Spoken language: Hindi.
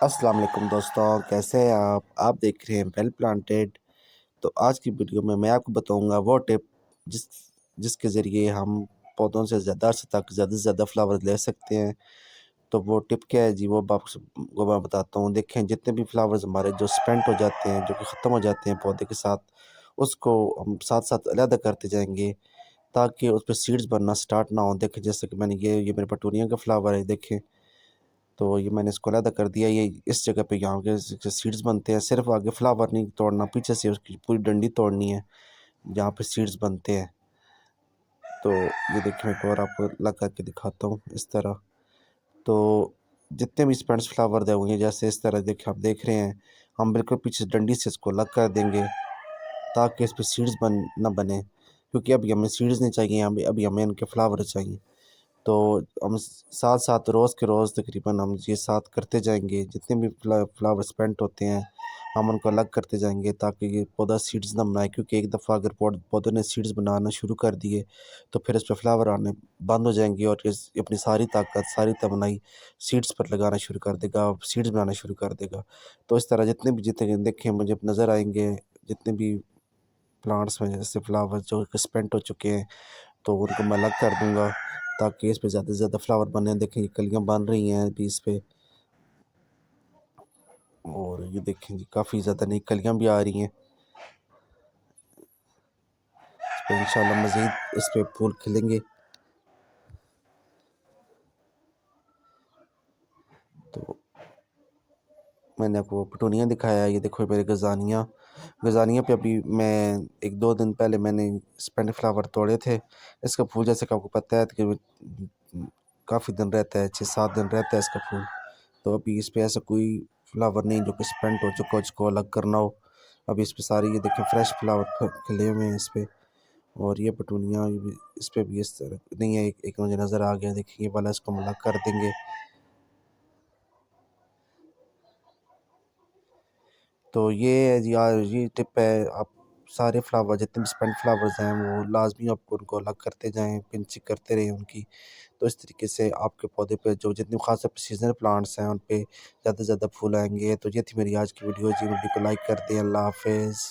अस्सलाम वालेकुम दोस्तों, कैसे हैं आप देख रहे हैं वेल प्लांटेड। तो आज की वीडियो में मैं आपको बताऊंगा वो टिप जिस जिसके ज़रिए हम पौधों से ज़्यादा से ज़्यादा फ्लावर ले सकते हैं। तो वो टिप क्या है जी, वो मैं बताता हूँ। देखें, जितने भी फ्लावर्स हमारे जो स्पेंट हो जाते हैं, जो कि ख़त्म हो जाते हैं पौधे के साथ, उसको हम साथ साथ अलहदा करते जाएंगे ताकि उस पर सीड्स बनना स्टार्ट ना हो। देखें, जैसे कि ये मेरे पटूनिया का फ्लावर है। देखें, तो ये मैंने इसको अलहदा कर दिया। ये इस जगह पे यहाँ के सीड्स बनते हैं। सिर्फ आगे फ्लावर नहीं तोड़ना, पीछे से उसकी पूरी डंडी तोड़नी है जहाँ पे सीड्स बनते हैं। तो ये देखिए, मैं एक और आपको लग करके दिखाता हूँ इस तरह। तो जितने भी स्पेंट्स फ्लावर दे होंगे, जैसे इस तरह देखिए, आप देख रहे हैं, हम बिल्कुल पीछे डंडी से इसको अलग कर देंगे ताकि इस पर सीड्स ना बने, क्योंकि अभी हमें सीड्स नहीं चाहिए, अभी हमें इनके फ्लावर चाहिए। तो हम साथ साथ रोज़ के रोज़ तकरीबन हम ये साथ करते जाएंगे। जितने भी फ्लावर स्पेंट होते हैं, हम उनको अलग करते जाएंगे ताकि ये पौधा सीड्स ना बनाए, क्योंकि एक दफ़ा अगर पौधे ने सीड्स बनाना शुरू कर दिए तो फिर इस पर फ्लावर आने बंद हो जाएंगे और ये अपनी सारी ताकत, सारी तमन्नाई सीड्स पर लगाना शुरू कर देगा, सीड्स बनाना शुरू कर देगा। तो इस तरह जितने देखें मुझे नज़र आएंगे, जितने भी प्लांट्स में जैसे फ्लावर जो स्पेंट हो चुके हैं, तो उनको मैं अलग कर दूंगा ताकि इस पे ज़्यादा से ज़्यादा फ्लावर बने। देखें, ये कलियां बन रही हैं अभी इस पे, और ये देखें जी, काफ़ी ज़्यादा नई कलियां भी आ रही हैं इस पे। इंशाल्लाह मज़ीद इस पे फूल खिलेंगे। तो मैंने आपको पटूनिया दिखाया है। ये देखो मेरे गज़ानिया गज़ानिया पे अभी मैं 1-2 दिन पहले मैंने स्पेंड फ्लावर तोड़े थे। इसका फूल जैसे कि आपको पता है कि काफ़ी दिन रहता है, 6-7 दिन रहता है इसका फूल। तो अभी इस पे ऐसा कोई फ्लावर नहीं जो कि स्पेंट हो चुका हो, जिसको अलग करना हो। अभी इस पे सारी ये देखें फ्रेश फ्लावर खिले हुए हैं इस पे। और ये पटूनिया, ये भी इस पे भी इस तरह नहीं है, एक मुझे नज़र आ गया। देखिए, ये वाला इसको हम अलग कर देंगे। तो ये है जी, यार ये टिप है। आप सारे फ्लावर, जितने भी स्पेंट फ्लावर्स हैं, वो लाजमी आपको उनको अलग करते जाएं, पिंचिंग करते रहें उनकी। तो इस तरीके से आपके पौधे पे जो जितने खास सीजनल प्लांट्स हैं उन पे ज़्यादा से ज़्यादा फूल आएंगे। तो ये थी मेरी आज की वीडियो जी। वीडियो को लाइक कर दें। अल्लाह हाफिज़।